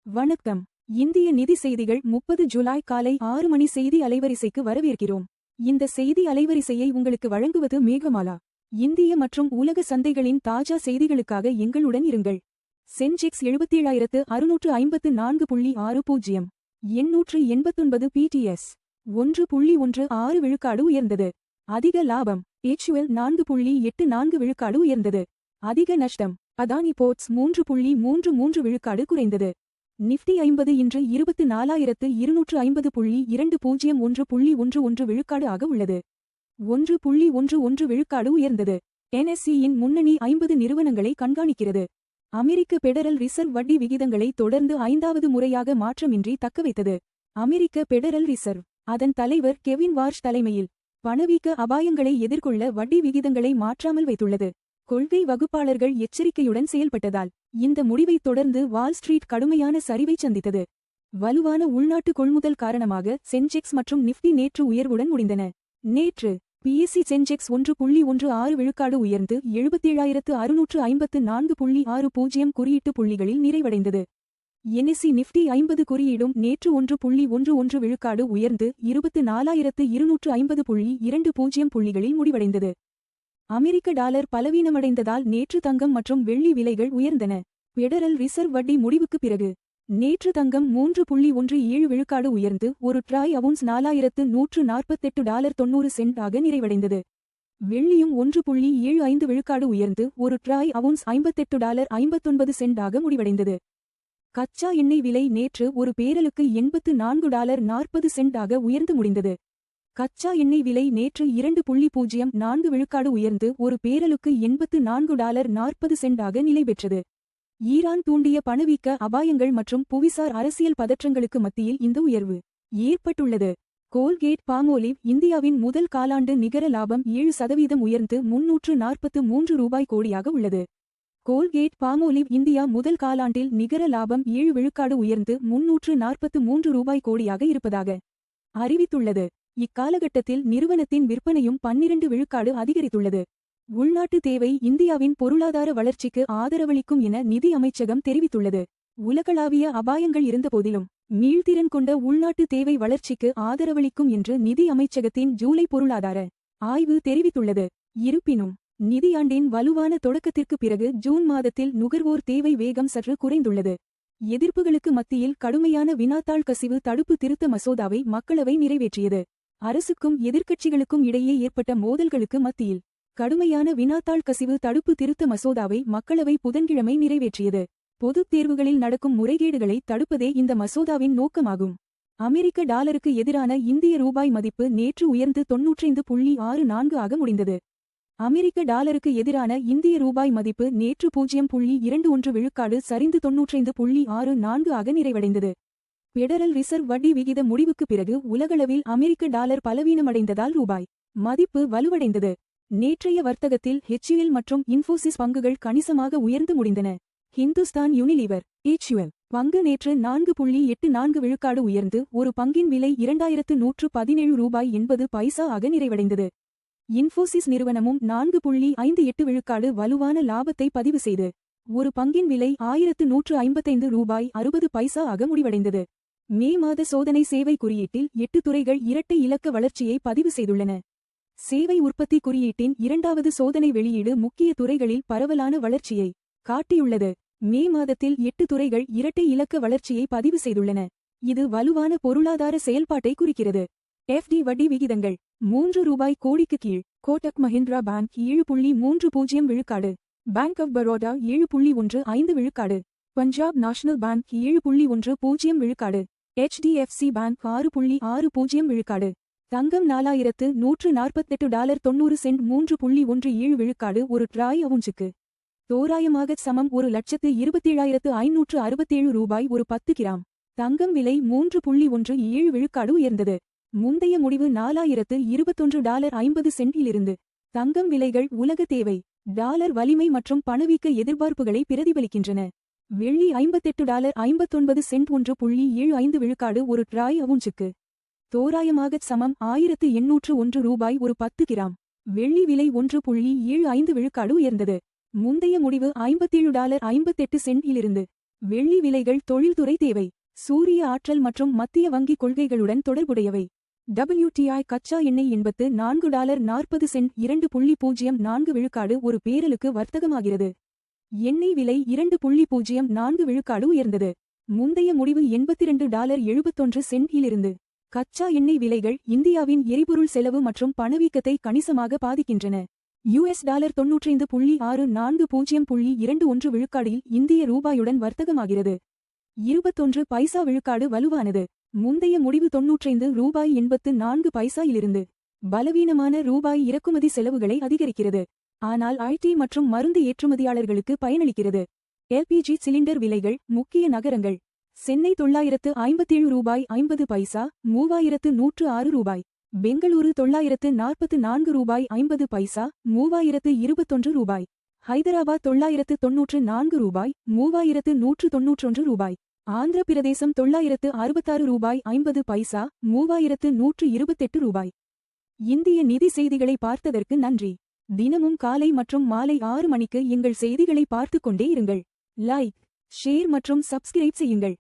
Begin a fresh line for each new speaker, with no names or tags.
வணக்கம். இந்திய நிதி செய்திகள் 30 ஜூலை காலை 6 மணி செய்தி அலைவரிசைக்கு வரவேற்கிறோம். இந்த செய்தி அலைவரிசையை உங்களுக்கு வழங்குவது மேகமாலா. இந்திய மற்றும் உலக சந்தைகளின் தாஜா செய்திகளுக்காக எங்களுடன் இருங்கள். சென்செக்ஸ் 77,654.60, 889 PTS, 1.16 விழுக்காடு உயர்ந்தது. அதிக லாபம். HUL 4.84 விழுக்காடு உயர்ந்தது. அதிக நஷ்டம். அதானி போர்ட்ஸ் 3.33 விழுக்காடு குறைந்தது. நிஃப்டி 50 இன்று 24,250.20 1.11 விழுக்காடு ஆக உள்ளது. 1.11 விழுக்காடு உயர்ந்தது. NSE-யின் முன்னணி 50 நிறுவனங்களை கண்காணிக்கிறது. அமெரிக்க பெடரல் ரிசர்வ் வட்டி விகிதங்களை தொடர்ந்து 5வது முறையாக மாற்றமின்றி தக்கவைத்தது. அமெரிக்க பெடரல் ரிசர்வ் அதன் தலைவர் கெவின் வார்ஷ் தலைமையில் பணவீக்க அபாயங்களை எதிர்கொள்ள வட்டி விகிதங்களை மாற்றாமல் வைத்துள்ளது. கொள்கை வகுப்பாளர்கள் எச்சரிக்கையுடன் செயல்பட்டதால் இந்த முடிவைத் தொடர்ந்து வால் ஸ்ட்ரீட் கடுமையான சரிவை சந்தித்தது. வலுவான உள்நாட்டு கொள்முதல் காரணமாக சென்செக்ஸ் மற்றும் நிஃப்டி நேற்று உயர்வுடன் முடிந்தன. நேற்று PSE சென்செக்ஸ் 1.16 விழுக்காடு உயர்ந்து 77,654.60 குறியீட்டு புள்ளிகளில் நிறைவடைந்தது. NSE நிஃப்டி 50 குறியீடும் நேற்று 1.11 விழுக்காடு உயர்ந்து 24,250.20 புள்ளிகளில் முடிவடைந்தது. அமெரிக்க டாலர் பலவீனமடைந்ததால் நேற்று தங்கம் மற்றும் வெள்ளி விலைகள் உயர்ந்தன. பெடரல் ரிசர்வ் வட்டி முடிவுக்குப் பிறகு நேற்று தங்கம் 3.17 விழுக்காடு உயர்ந்து ஒரு ட்ராய் அவுன்ஸ் $4,148.90 ஆக நிறைவடைந்தது. வெள்ளியும் 1.75 விழுக்காடு உயர்ந்து ஒரு ட்ராய் அவுன்ஸ் $58.59 ஆக முடிவடைந்தது. கச்சா எண்ணெய் விலை நேற்று ஒரு பேரலுக்கு $84.40 ஆக உயர்ந்து முடிந்தது. கச்சா எண்ணெய் விலை நேற்று 2.04 விழுக்காடு உயர்ந்து ஒரு பேரலுக்கு $84.40 ஆக நிலை பெற்றது. ஈரான் தூண்டிய பணவீக்க அபாயங்கள் மற்றும் புவிசார் அரசியல் பதற்றங்களுக்கு மத்தியில் இந்த உயர்வு ஏற்பட்டுள்ளது. கோல்கேட் பால்மோலிவ் இந்தியாவின் முதல் காலாண்டு நிகர லாபம் 7% உயர்ந்து $343 கோடியாக உள்ளது. கோல்கேட் பால்மோலிவ் இந்தியா முதல் காலாண்டில் நிகர லாபம் 7 விழுக்காடு உயர்ந்து $343 கோடியாக இருப்பதாக அறிவித்துள்ளது. இக்காலகட்டத்தில் நிறுவனத்தின் விற்பனையும் 12 விழுக்காடு அதிகரித்துள்ளது. உள்நாட்டு தேவை இந்தியாவின் பொருளாதார வளர்ச்சிக்கு ஆதரவளிக்கும் என நிதி அமைச்சகம் தெரிவித்துள்ளது. உலகளாவிய அபாயங்கள் இருந்தபோதிலும் மீள்திறன் கொண்ட உள்நாட்டு தேவை வளர்ச்சிக்கு ஆதரவளிக்கும் என்று நிதி அமைச்சகத்தின் ஜூலை பொருளாதார ஆய்வு தெரிவித்துள்ளது. இருப்பினும் நிதியாண்டின் வலுவான தொடக்கத்திற்கு பிறகு ஜூன் மாதத்தில் நுகர்வோர் தேவை வேகம் சற்று குறைந்துள்ளது. எதிர்ப்புகளுக்கு மத்தியில் கடுமையான வினாத்தாள் கசிவு தடுப்பு திருத்த மசோதாவை மக்களவை நிறைவேற்றியது. அரசுக்கும் எதிர்க்கட்சிகளுக்கும் இடையே ஏற்பட்ட மோதல்களுக்கு மத்தியில் கடுமையான வினாத்தாள் கசிவு தடுப்பு திருத்த மசோதாவை மக்களவை புதன்கிழமை நிறைவேற்றியது. பொதுத் தேர்வுகளில் நடக்கும் முறைகேடுகளை தடுப்பதே இந்த மசோதாவின் நோக்கமாகும். அமெரிக்க டாலருக்கு எதிரான இந்திய ரூபாய் மதிப்பு நேற்று உயர்ந்து 95.64 ஆக முடிந்தது. அமெரிக்க டாலருக்கு எதிரான இந்திய ரூபாய் மதிப்பு நேற்று 0.21 விழுக்காடு சரிந்து 95.64 ஆக நிறைவடைந்தது. பெடரல் ரிசர்வ் வட்டி விகித முடிவுக்கு பிறகு உலகளவில் அமெரிக்க டாலர் பலவீனமடைந்ததால் ரூபாய் மதிப்பு வலுவடைந்தது. நேற்றைய வர்த்தகத்தில் HUL மற்றும் இன்ஃபோசிஸ் பங்குகள் கணிசமாக உயர்ந்து முடிந்தன. ஹிந்துஸ்தான் யூனிலீவர் HUL பங்கு நேற்று 4.84 விழுக்காடு உயர்ந்து ஒரு பங்கின் விலை $2,117.80 ஆக நிறைவடைந்தது. இன்ஃபோசிஸ் நிறுவனமும் 4.58 விழுக்காடு வலுவான லாபத்தை பதிவு செய்து ஒரு பங்கின் விலை $1,155.60 ஆக முடிவடைந்தது. மே மாத சோதனை சேவை குறியீட்டில் 8 துறைகள் இரட்டை இலக்க வளர்ச்சியை பதிவு செய்துள்ளன. சேவை உற்பத்தி குறியீட்டின் 2வது சோதனை வெளியீடு முக்கிய துறைகளில் பரவலான வளர்ச்சியை காட்டியுள்ளது. மே மாதத்தில் 8 துறைகள் இரட்டை இலக்க வளர்ச்சியை பதிவு செய்துள்ளன. இது வலுவான பொருளாதார செயல்பாட்டை குறிக்கிறது. FD வட்டி விகிதங்கள் $3 கோடிக்கு கீழ். கோட்டக் மஹிந்திரா பேங்க் 7.30 விழுக்காடு. பேங்க் ஆஃப் பரோடா 7.15 விழுக்காடு. பஞ்சாப் நேஷனல் பேங்க் 7.10 விழுக்காடு. HDFC பேங்க் 6.60 விழுக்காடு. தங்கம் $4,148.90 3.17 விழுக்காடு ஒரு ட்ராய் அவுன்ஸுக்கு தோராயமாக சமம். 1,27,567 ஒரு 10 கிராம். தங்கம் விலை 3.17 விழுக்காடு உயர்ந்தது. முந்தைய முடிவு $4,021.50 இலிருந்து. தங்கம் விலைகள் உலக தேவை, டாலர் வலிமை மற்றும் பணவீக்க எதிர்பார்ப்புகளை பிரதிபலிக்கின்றன. வெள்ளி $58.59 1.75 விழுக்காடு ஒரு ட்ராய் அவுன்ஸுக்கு தோராயமாக சமம். $1,801 ஒரு 10 கிராம். வெள்ளி விலை 1.75 விழுக்காடு உயர்ந்தது. முந்தைய முடிவு $57.58 இலிருந்து. வெள்ளி விலைகள் தொழில்துறை தேவை. சூரிய ஆற்றல் மற்றும் மத்திய வங்கி கொள்கைகளுடன் தொடர்புடையவை. WTI கச்சா எண்ணெய் $84.40 2.04 விழுக்காடு ஒரு பேரலுக்கு வர்த்தகமாகிறது. எண்ணெய் விலை 2.04 விழுக்காடு உயர்ந்தது. முந்தைய முடிவு $82.71 இலிருந்து. கச்சா எண்ணெய் விலைகள் இந்தியாவின் எரிபொருள் செலவு மற்றும் பணவீக்கத்தை கணிசமாக பாதிக்கின்றன. $95.64.21 விழுக்காடில் இந்திய ரூபாயுடன் வர்த்தகமாகிறது. 21 பைசா விழுக்காடு வலுவானது. முந்தைய முடிவு $93.84 இலிருந்து. பலவீனமான ரூபாய் இறக்குமதி செலவுகளை அதிகரிக்கிறது. ஆனால் ஐடி மற்றும் மருந்து ஏற்றுமதியாளர்களுக்கு பயனளிக்கிறது. LPG சிலிண்டர் விலைகள் முக்கிய நகரங்கள். சென்னை $957.50 $3106. பெங்களூரு $944.50 $3021. ஹைதராபாத் $994 $3191. ஆந்திர பிரதேசம் $966.50 $3128. இந்திய நிதி செய்திகளை பார்த்ததற்கு நன்றி. தினமும் காலை மற்றும் மாலை 6 மணிக்கு எங்கள் செய்திகளை பார்த்துக் கொண்டே இருங்கள். லைக், ஷேர் மற்றும் சப்ஸ்கிரைப் செய்யுங்கள்.